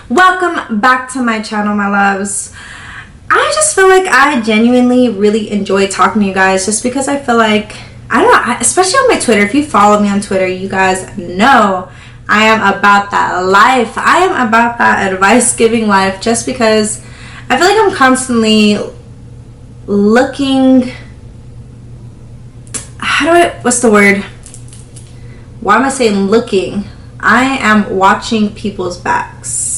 Welcome back to my channel, my loves. I just feel like I genuinely really enjoy talking to you guys just because I feel like, I don't know, especially on my Twitter. If you follow me on Twitter, you guys know I am about that life. I am about that advice-giving life just because I feel like I'm constantly looking, what's the word? Why am I saying looking? I am watching people's backs.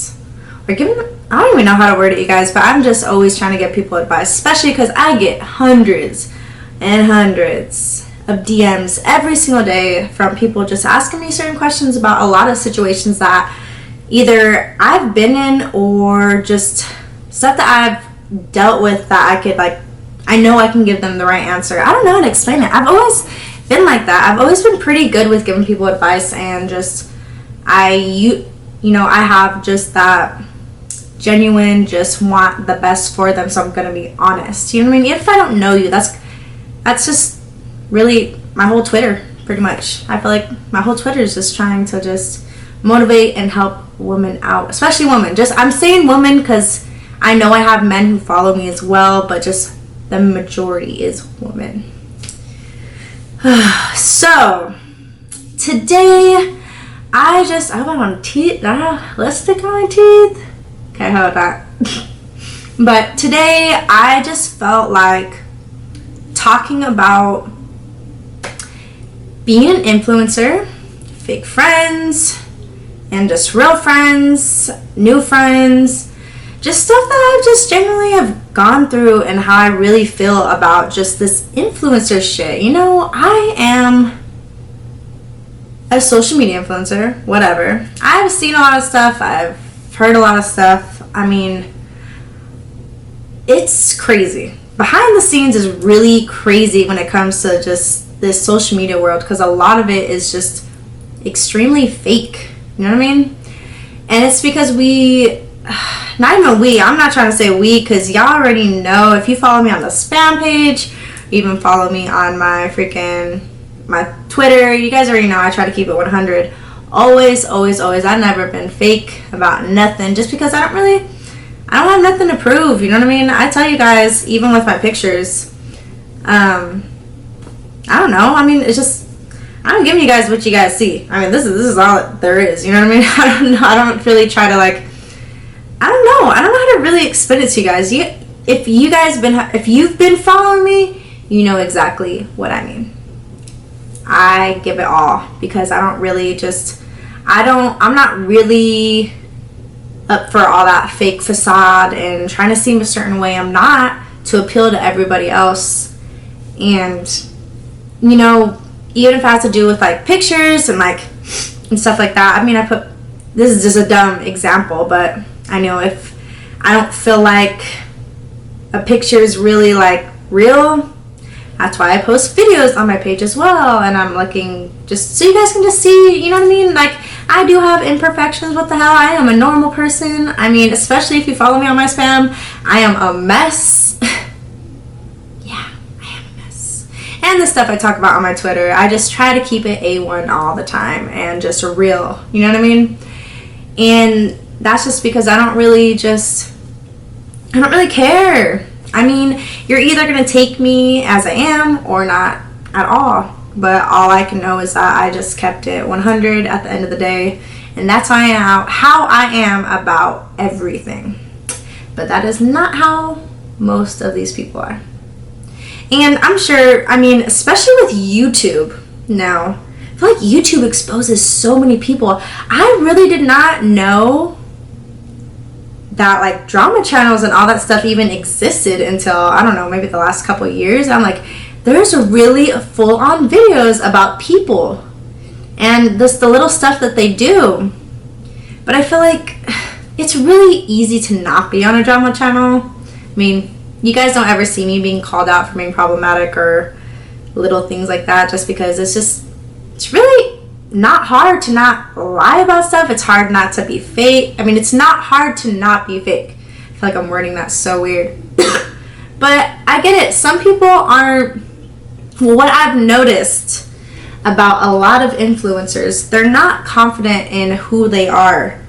Or giving them, I don't even know how to word it, you guys, but I'm just always trying to get people advice, especially because I get hundreds and hundreds of DMs every single day from people just asking me certain questions about a lot of situations that either I've been in or just stuff that I've dealt with that I could, like, I know I can give them the right answer. I don't know how to explain it. I've always been like that. I've always been pretty good with giving people advice, and just I have just that genuine, just want the best for them, so I'm gonna be honest. You know what I mean? If I don't know you, that's just really my whole Twitter, pretty much. I feel like my whole Twitter is just trying to just motivate and help women out, especially women. I'm saying women because I know I have men who follow me as well, but just the majority is women. So today I went on teeth, lipstick on my teeth. Okay, how about that? But today I just felt like talking about being an influencer, fake friends, and just real friends, new friends, just stuff that I just generally have gone through and how I really feel about just this influencer shit. You know, I am a social media influencer, whatever. I've seen a lot of stuff. I've heard a lot of stuff. I mean, it's crazy. Behind the scenes is really crazy when it comes to just this social media world, because a lot of it is just extremely fake. You know what I mean? And it's because not even we, I'm not trying to say we, because y'all already know. If you follow me on the spam page, even follow me on my Twitter, you guys already know I try to keep it 100. Always. I've never been fake about nothing, just because I don't have nothing to prove. You know what I mean? I tell you guys, even with my pictures, I don't know. I mean, it's just, I'm giving you guys what you guys see. I mean, this is all there is. You know what I mean? I don't know. I don't really try to, like, I don't know how to really explain it to you guys. If you've been following me, you know exactly what I mean. I give it all, because I'm not really up for all that fake facade and trying to seem a certain way. I'm not, to appeal to everybody else. And, you know, even if it has to do with, like, pictures and stuff like that. I mean, this is just a dumb example, but I know if I don't feel like a picture is really, like, real, that's why I post videos on my page as well. And I'm looking just so you guys can just see, you know what I mean? Like, I do have imperfections. What the hell? I am a normal person. I mean, especially if you follow me on my spam, I am a mess. Yeah, I am a mess. And the stuff I talk about on my Twitter, I just try to keep it A1 all the time and just real. You know what I mean? And that's just because I don't really care. I mean, you're either going to take me as I am or not at all. But all I can know is that I just kept it 100 at the end of the day. And that's how I am about everything. But that is not how most of these people are. And I'm sure, I mean, especially with YouTube now, I feel like YouTube exposes so many people. I really did not know that, like, drama channels and all that stuff even existed until, I don't know, maybe the last couple of years. I'm like, there's really full-on videos about people and the little stuff that they do. But I feel like it's really easy to not be on a drama channel. I mean, you guys don't ever see me being called out for being problematic or little things like that, just because it's really not hard to not lie about stuff. It's hard not to be fake. I mean, it's not hard to not be fake. I feel like I'm wording that so weird. But I get it. Some people aren't, what I've noticed about a lot of influencers, they're not confident in who they are.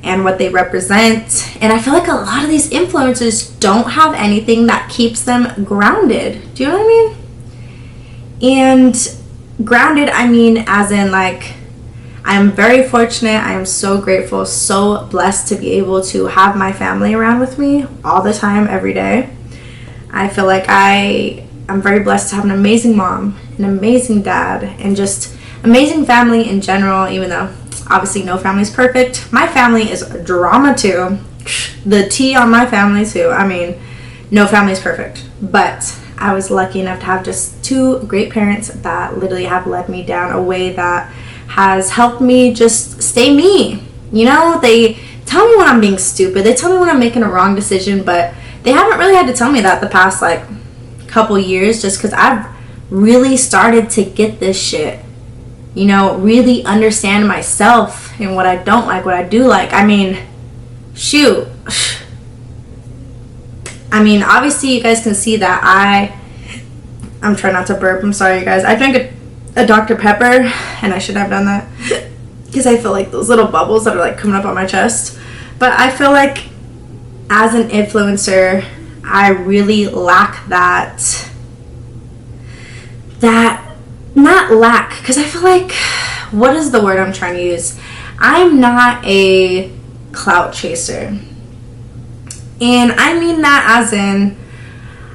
and what they represent. And I feel like a lot of these influencers don't have anything that keeps them grounded. Do you know what I mean? And grounded, I mean as in like, I am very fortunate. I am so grateful, so blessed to be able to have my family around with me all the time, every day. I feel like I'm very blessed to have an amazing mom, an amazing dad, and just amazing family in general, even though obviously no family is perfect. My family is drama too. The T on my family too. I mean, no family is perfect. But I was lucky enough to have just two great parents that literally have led me down a way that has helped me just stay me. You know, they tell me when I'm being stupid. They tell me when I'm making a wrong decision, but they haven't really had to tell me that the past like couple years, just because I've really started to get this shit, you know, really understand myself and what I don't like, what I do like. I mean, shoot, I mean, obviously you guys can see that I'm trying not to burp, I'm sorry you guys. I drank a Dr. Pepper, and I should have done that because I feel like those little bubbles that are like coming up on my chest. But I feel like as an influencer, I really lack that not lack, because I feel like, what is the word I'm trying to use? I'm not a clout chaser. And I mean that as in,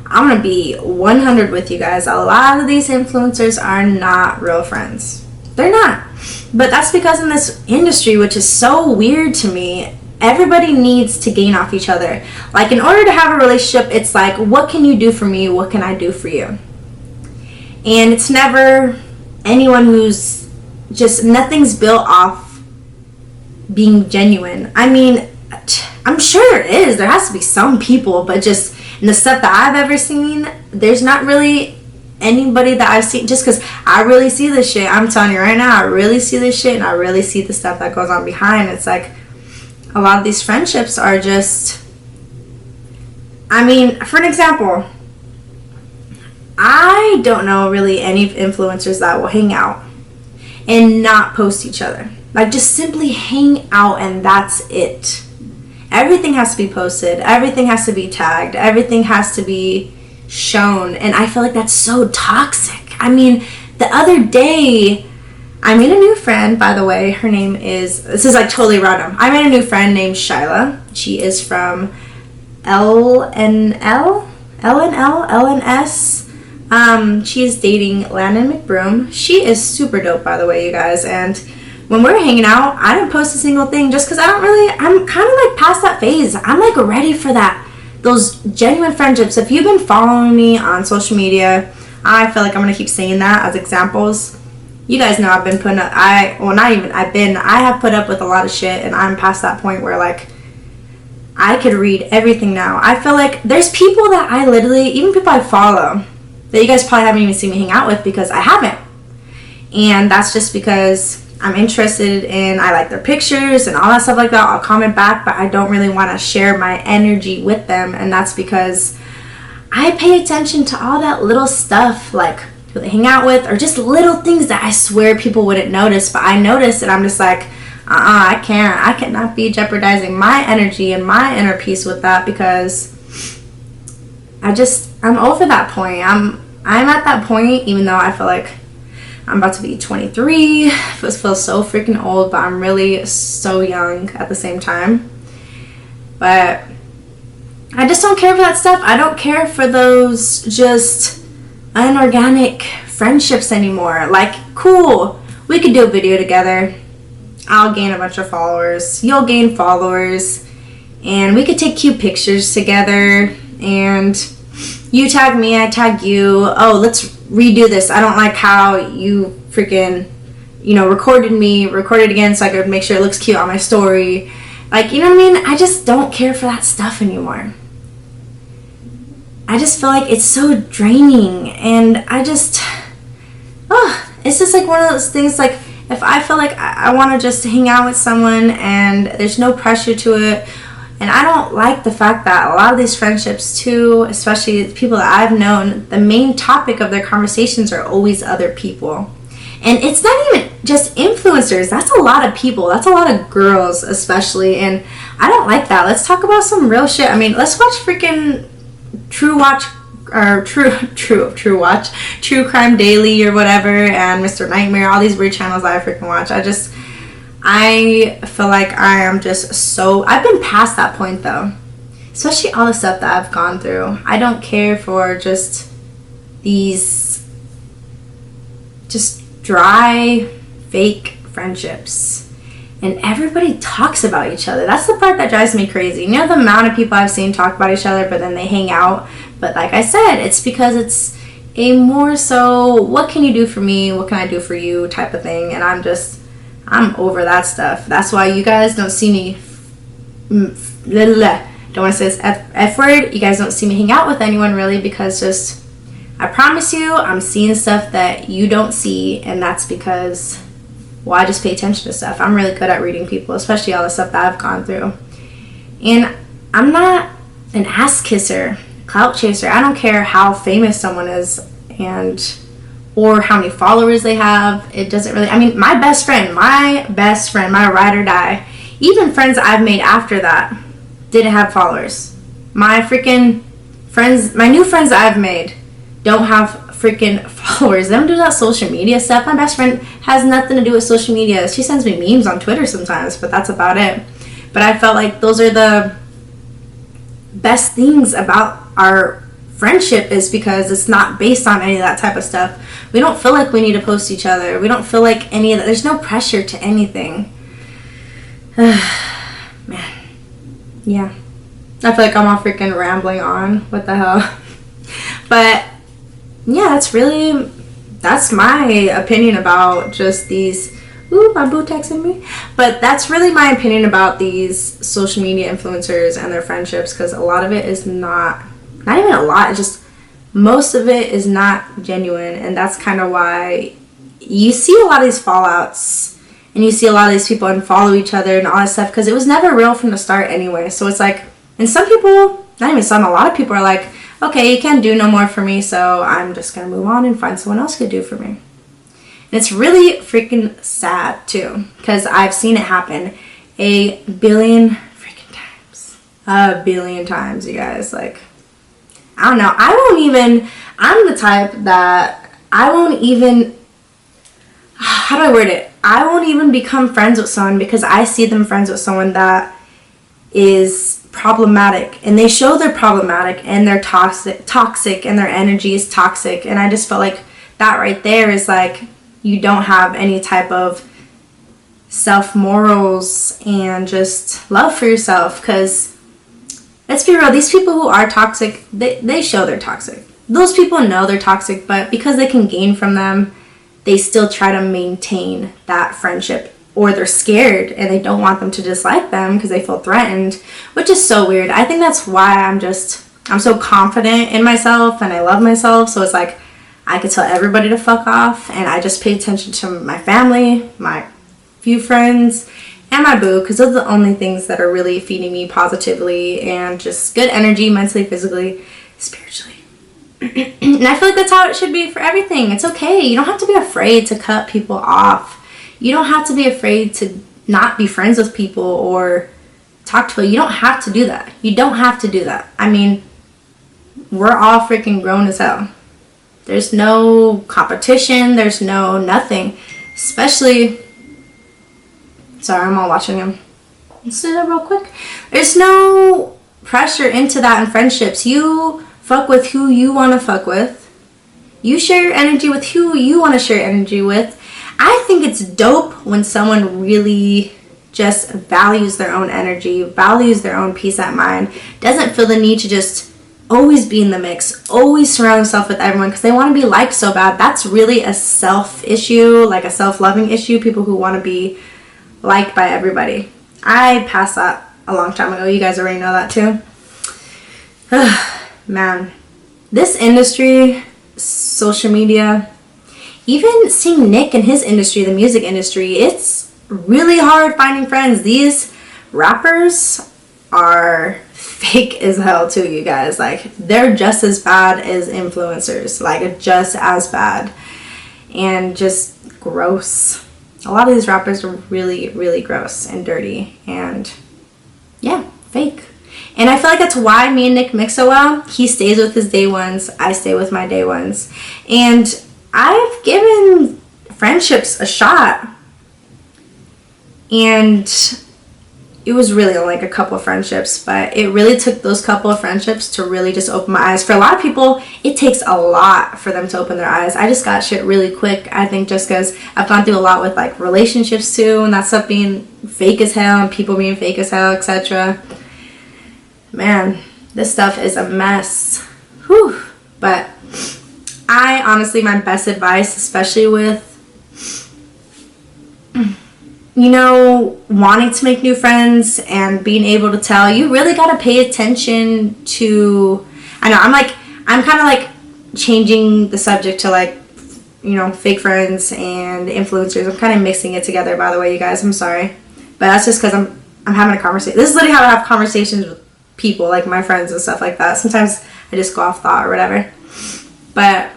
I'm gonna be 100 with you guys. A lot of these influencers are not real friends. They're not. But that's because in this industry, which is so weird to me, everybody needs to gain off each other. Like, in order to have a relationship, it's like, what can you do for me? What can I do for you? And it's never anyone who's just, nothing's built off being genuine. I mean, I'm sure there is. There has to be some people, but just in the stuff that I've ever seen, there's not really anybody that I've seen, just because I really see this shit. I'm telling you right now, I really see this shit, and I really see the stuff that goes on behind. It's like, a lot of these friendships are just, I mean, for an example, I don't know really any influencers that will hang out and not post each other. Like, just simply hang out and that's it. Everything has to be posted. Everything has to be tagged. Everything has to be shown. And I feel like that's so toxic. I mean, the other day, I made a new friend, by the way. Her name is, this is like totally random. I made a new friend named Shyla. She is from LNS. She is dating Landon McBroom. She is super dope, by the way, you guys. And when we're hanging out, I didn't post a single thing just because I'm kind of like past that phase. I'm like ready for those genuine friendships. If you've been following me on social media, I feel like I'm going to keep saying that as examples. You guys know I've been putting up, I have put up with a lot of shit, and I'm past that point where like, I could read everything now. I feel like there's people that I literally, even people I follow, that you guys probably haven't even seen me hang out with because I haven't. And that's just because I'm interested in, I like their pictures and all that stuff like that. I'll comment back, but I don't really want to share my energy with them. And that's because I pay attention to all that little stuff, like who they hang out with, or just little things that I swear people wouldn't notice, but I notice, and I'm just like, I cannot be jeopardizing my energy and my inner peace with that, because I'm over that point. I'm at that point, even though I feel like I'm about to be 23. It feels so freaking old, but I'm really so young at the same time. But I just don't care for that stuff. I don't care for those just unorganic friendships anymore. Like, cool, we could do a video together. I'll gain a bunch of followers. You'll gain followers. And we could take cute pictures together. And you tag me, I tag you. Oh, let's redo this. I don't like how you freaking, recorded again so I could make sure it looks cute on my story. Like, you know what I mean? I just don't care for that stuff anymore. I just feel like it's so draining. And it's just like one of those things, like, if I feel like I want to just hang out with someone and there's no pressure to it, and I don't like the fact that a lot of these friendships too, especially people that I've known, the main topic of their conversations are always other people. And it's not even just influencers. That's a lot of people. That's a lot of girls, especially. And I don't like that. Let's talk about some real shit. I mean, let's watch freaking True Watch or True Watch, True Crime Daily or whatever, and Mr. Nightmare, all these weird channels that I freaking watch. I feel like I am just so, I've been past that point though. Especially all the stuff that I've gone through. I don't care for just these just dry, fake friendships. And everybody talks about each other. That's the part that drives me crazy. You know the amount of people I've seen talk about each other, but then they hang out. But like I said, it's because it's a more so, what can you do for me? What can I do for you type of thing. And I'm over that stuff. That's why you guys don't see me, don't want to say this F word. You guys don't see me hang out with anyone really, because just, I promise you, I'm seeing stuff that you don't see. And that's because, well, I just pay attention to stuff. I'm really good at reading people, especially all the stuff that I've gone through. And I'm not an ass kisser, clout chaser. I don't care how famous someone is or how many followers they have. It doesn't really, I mean, my best friend, my ride or die, even friends I've made after that didn't have followers. My freaking friends, my new friends that I've made don't have freaking followers. They don't do that social media stuff. My best friend has nothing to do with social media. She sends me memes on Twitter sometimes, but that's about it. But I felt like those are the best things about our friendship, is because it's not based on any of that type of stuff. We don't feel like we need to post each other. We don't feel like any of that. There's no pressure to anything. Man. Yeah. I feel like I'm all freaking rambling on. What the hell? But yeah, that's my opinion about just these. Ooh, my boo texting me. But that's really my opinion about these social media influencers and their friendships, because a lot of it is not even a lot, it's just most of it is not genuine. And that's kind of why you see a lot of these fallouts, and you see a lot of these people unfollow each other and all that stuff, because it was never real from the start anyway. So it's like, and some people, not even some, a lot of people are like, okay, you can't do no more for me, so I'm just gonna move on and find someone else to do for me. And it's really freaking sad too, because I've seen it happen a billion freaking times. A billion times, you guys. Like, I don't know. I'm the type that I won't even, how do I word it? I won't even become friends with someone because I see them friends with someone that is problematic, and they show they're problematic, and they're toxic, and their energy is toxic. And I just felt like that right there is like, you don't have any type of self-morals and just love for yourself. Because let's be real, these people who are toxic, they show they're toxic. Those people know they're toxic, but because they can gain from them, they still try to maintain that friendship, or they're scared and they don't want them to dislike them because they feel threatened, which is so weird. I think that's why I'm so confident in myself and I love myself. So it's like, I could tell everybody to fuck off, and I just pay attention to my family, my few friends, and my boo, because those are the only things that are really feeding me positively and just good energy, mentally, physically, spiritually. And I feel like that's how it should be for everything. It's okay. You don't have to be afraid to cut people off. You don't have to be afraid to not be friends with people or talk to people. You don't have to do that. You don't have to do that. I mean, we're all freaking grown as hell. There's no competition. There's no nothing. Especially, sorry, I'm all watching him. Let's do that real quick. There's no pressure into that in friendships. You fuck with who you want to fuck with. You share your energy with who you want to share energy with. I think it's dope when someone really just values their own energy, values their own peace of mind, doesn't feel the need to just always be in the mix, always surround themselves with everyone because they want to be liked so bad. That's really a self issue, like a self-loving issue, people who want to be liked by everybody. I passed that a long time ago. You guys already know that too. Man, this industry, social media, even seeing Nick in his industry, the music industry, it's really hard finding friends. These rappers are fake as hell too, you guys. Like, they're just as bad as influencers, like just as bad, and just gross. A lot of these rappers are really, really gross and dirty and, yeah, fake. And I feel like that's why me and Nick mix so well. He stays with his day ones. I stay with my day ones. And I've given friendships a shot. And it was really only like a couple of friendships, but it really took those couple of friendships to really just open my eyes. For a lot of people, it takes a lot for them to open their eyes. I just got shit really quick, I think, just because I've gone through a lot with like relationships too, and that stuff being fake as hell and people being fake as hell, etc. Man, this stuff is a mess. Whew. But I honestly, my best advice, especially with, you know, wanting to make new friends and being able to tell, you really got to pay attention to, I know, I'm kind of like changing the subject to like, you know, fake friends and influencers. I'm kind of mixing it together, by the way, you guys. I'm sorry. But that's just because I'm having a conversation. This is literally how I have conversations with people, like my friends and stuff like that. Sometimes I just go off thought or whatever. But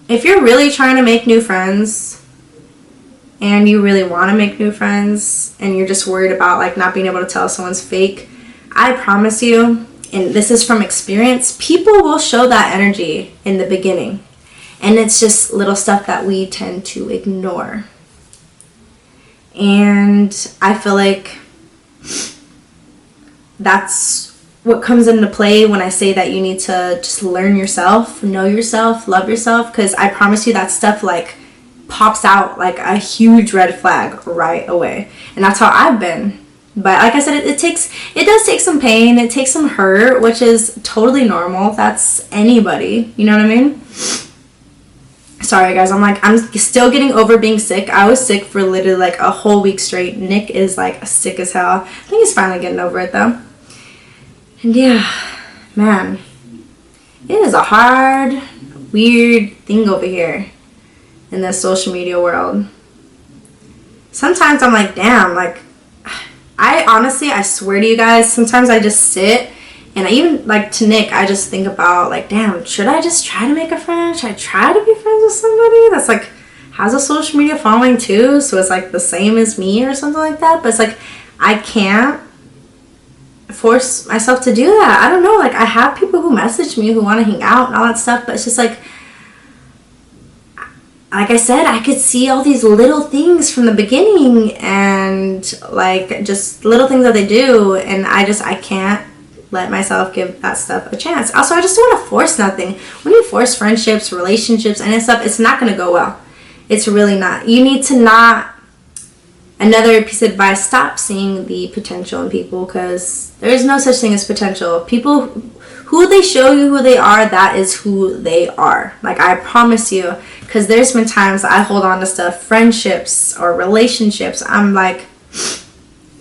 if you're really trying to make new friends, and you really want to make new friends, and you're just worried about like not being able to tell someone's fake, I promise you, and this is from experience, people will show that energy in the beginning. And it's just little stuff that we tend to ignore. And I feel like that's what comes into play when I say that you need to just learn yourself, know yourself, love yourself, because I promise you that stuff like pops out like a huge red flag right away. And that's how I've been. But like I said, it does take some pain, it takes some hurt, which is totally normal. That's anybody, you know what I mean? Sorry guys, I'm still getting over being sick. I was sick for literally like a whole week straight. Nick is like sick as hell. I think he's finally getting over it though. And yeah, man, it is a hard, weird thing over here in this social media world. Sometimes I'm like, damn, like, I swear to you guys, sometimes I just sit and I even, like, to Nick, I just think about, like, damn, should I just try to make a friend? Should I try to be friends with somebody that's, like, has a social media following too, so it's, like, the same as me or something like that? But it's, like, I can't force myself to do that. I don't know, like, I have people who message me who want to hang out and all that stuff, but it's just, like I said, I could see all these little things from the beginning and like just little things that they do, and I can't let myself give that stuff a chance. Also, I just don't want to force nothing. When you force friendships, relationships, and stuff, it's not going to go well. It's really not. You need to not, another piece of advice, stop seeing the potential in people, because there is no such thing as potential. People, who they show you who they are, that is who they are. Like, I promise you. Because there's been times I hold on to stuff, friendships or relationships. I'm like,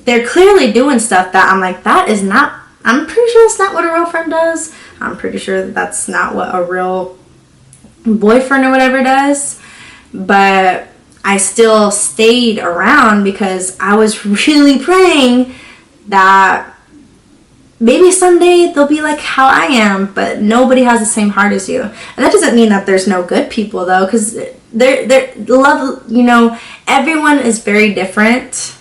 they're clearly doing stuff that I'm like, that is not, I'm pretty sure that's not what a real friend does. I'm pretty sure that's not what a real boyfriend or whatever does. But I still stayed around because I was really praying that maybe someday they'll be like how I am, but nobody has the same heart as you. And that doesn't mean that there's no good people though, because they're love, you know, everyone is very different,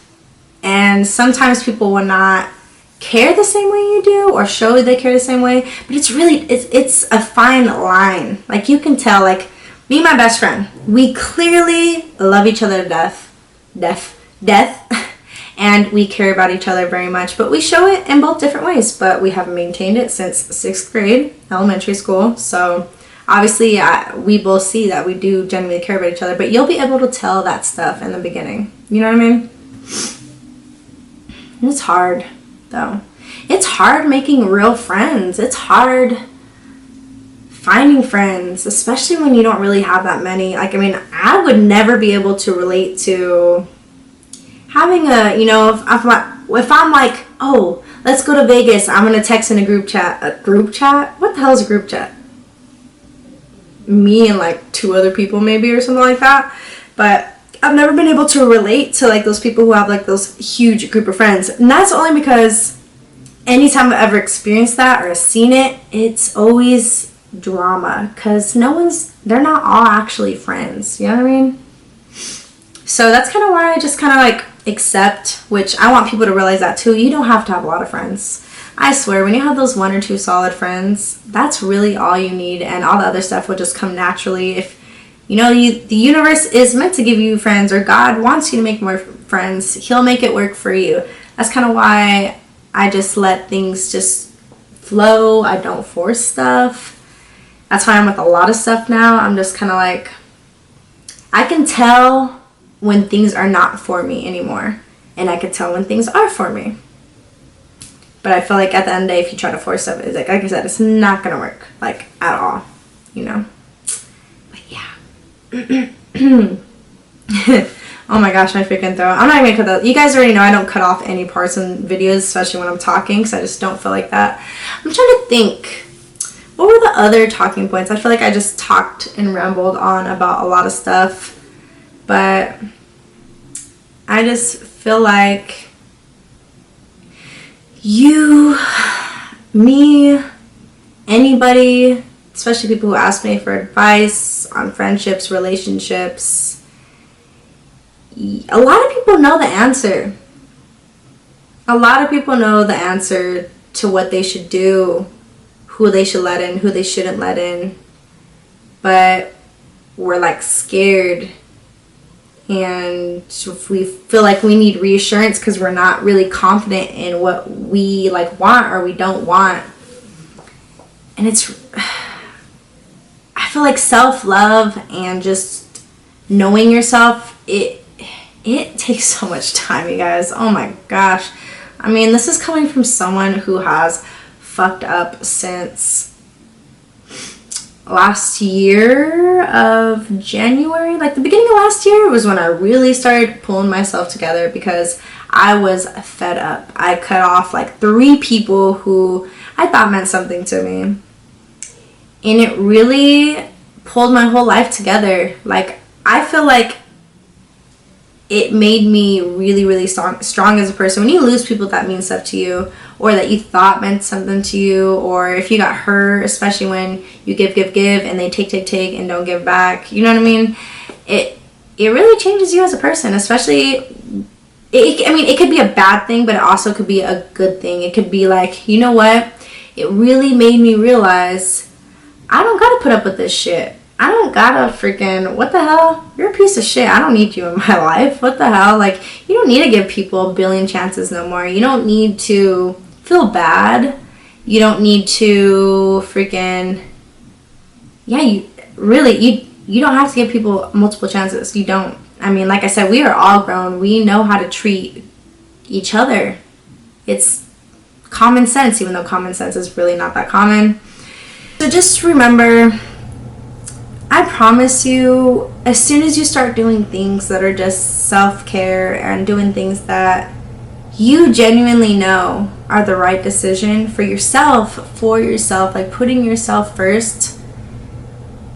and sometimes people will not care the same way you do or show they care the same way, but it's a fine line. Like, you can tell, like me and my best friend, we clearly love each other to death. And we care about each other very much, but we show it in both different ways. But we have maintained it since 6th grade, elementary school. So obviously we both see that we do genuinely care about each other, but you'll be able to tell that stuff in the beginning. You know what I mean? And it's hard though. It's hard making real friends. It's hard finding friends, especially when you don't really have that many. Like, I mean, I would never be able to relate to having a, you know, if I'm like, oh, let's go to Vegas, I'm going to text in a group chat. A group chat? What the hell is a group chat? Me and like 2 other people maybe or something like that. But I've never been able to relate to like those people who have like those huge group of friends. And that's only because anytime I've ever experienced that or seen it, it's always drama. Because they're not all actually friends. You know what I mean? So that's kind of why I just kind of like accept, which I want people to realize that too. You don't have to have a lot of friends. I swear, when you have those 1 or 2 solid friends, that's really all you need, and all the other stuff will just come naturally. If you know the universe is meant to give you friends, or God wants you to make more friends, He'll make it work for you. That's kind of why I just let things just flow. I don't force stuff. That's why I'm with a lot of stuff now. I'm just kind of like, I can tell when things are not for me anymore, and I can tell when things are for me. But I feel like at the end of the day, if you try to force stuff, it's like I said, it's not gonna work, like, at all, you know. But yeah. Oh my gosh, my freaking throat. I'm not even gonna cut that. You guys already know I don't cut off any parts in videos, especially when I'm talking, because I just don't feel like that. I'm trying to think. What were the other talking points? I feel like I just talked and rambled on about a lot of stuff. But I just feel like you, me, anybody, especially people who ask me for advice on friendships, relationships, a lot of people know the answer. A lot of people know the answer to what they should do, who they should let in, who they shouldn't let in. But we're like scared, and we feel like we need reassurance because we're not really confident in what we like want or we don't want. And I feel like self-love and just knowing yourself, it takes so much time, you guys. Oh my gosh. I mean, this is coming from someone who has fucked up since last year of January, like the beginning of last year was when I really started pulling myself together, because I was fed up. I cut off like 3 people who I thought meant something to me, and it really pulled my whole life together. Like, I feel like it made me really, really strong as a person. When you lose people that mean stuff to you, or that you thought meant something to you, or if you got hurt, especially when you give, and they take, and don't give back, you know what I mean? It really changes you as a person, especially, it could be a bad thing, but it also could be a good thing. It could be like, you know what? It really made me realize I don't gotta put up with this shit. I don't gotta freaking, what the hell? You're a piece of shit. I don't need you in my life. What the hell? Like, you don't need to give people a billion chances no more. You don't need to feel bad. You don't need to freaking, yeah, you don't have to give people multiple chances. You don't. I mean, like I said, we are all grown. We know how to treat each other. It's common sense, even though common sense is really not that common. So just remember, I promise you, as soon as you start doing things that are just self-care and doing things that you genuinely know are the right decision for yourself, like putting yourself first,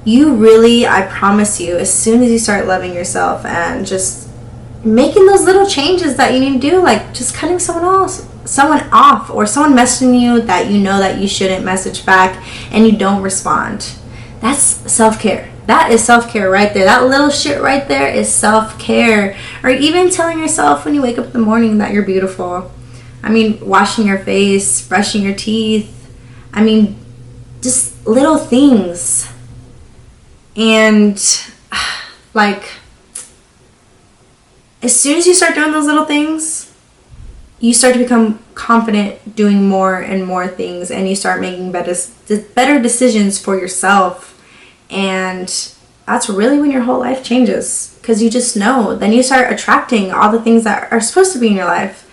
you really, I promise you, as soon as you start loving yourself and just making those little changes that you need to do, like just cutting someone off, or someone messaging you that you know that you shouldn't message back and you don't respond. That's self-care. That is self-care right there. That little shit right there is self-care. Or even telling yourself when you wake up in the morning that you're beautiful. I mean, washing your face, brushing your teeth. I mean, just little things. And like, as soon as you start doing those little things, you start to become confident doing more and more things, and you start making better decisions for yourself. And that's really when your whole life changes, because you just know. Then you start attracting all the things that are supposed to be in your life,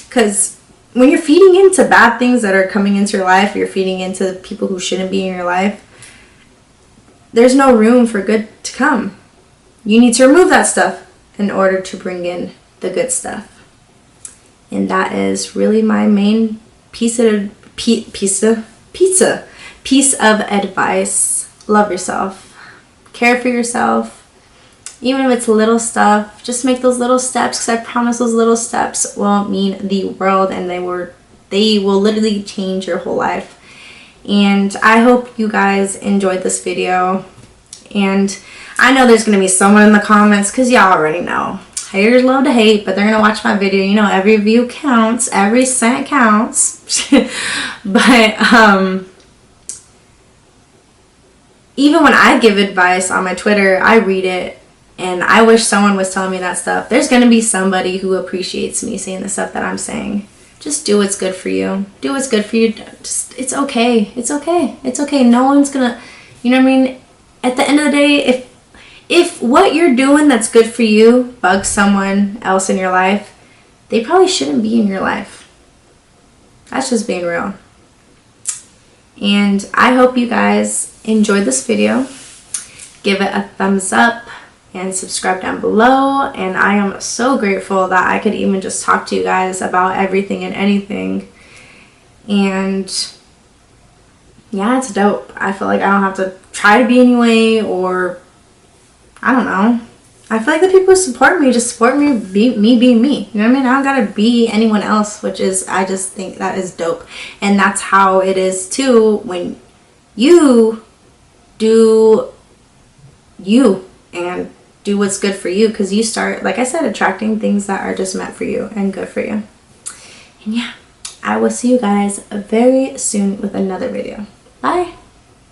because when you're feeding into bad things that are coming into your life, you're feeding into people who shouldn't be in your life, there's no room for good to come. You need to remove that stuff in order to bring in the good stuff. And that is really my main piece of advice. Love yourself. Care for yourself. Even if it's little stuff, just make those little steps, because I promise those little steps will mean the world, and they will literally change your whole life. And I hope you guys enjoyed this video. And I know there's going to be someone in the comments, because y'all already know, Haters love to hate, but they're gonna watch my video. You know, every view counts, every cent counts. But even when I give advice on my Twitter, I read it, and I wish someone was telling me that stuff. There's gonna be somebody who appreciates me saying the stuff that I'm saying. Just do what's good for you. Do what's good for you. Just, it's okay. It's okay. It's okay. No one's gonna, you know what I mean? At the end of the day, if what you're doing that's good for you bugs someone else in your life, they probably shouldn't be in your life. That's just being real. And I hope you guys enjoyed this video. Give it a thumbs up and subscribe down below. And I am so grateful that I could even just talk to you guys about everything and anything. And yeah, it's dope. I feel like I don't have to try to be any way, or I don't know. I feel like the people who support me just support me, me being me. You know what I mean? I don't gotta be anyone else, which is, I just think that is dope. And that's how it is too when you do you and do what's good for you, because you start, like I said, attracting things that are just meant for you and good for you. And yeah, I will see you guys very soon with another video. Bye.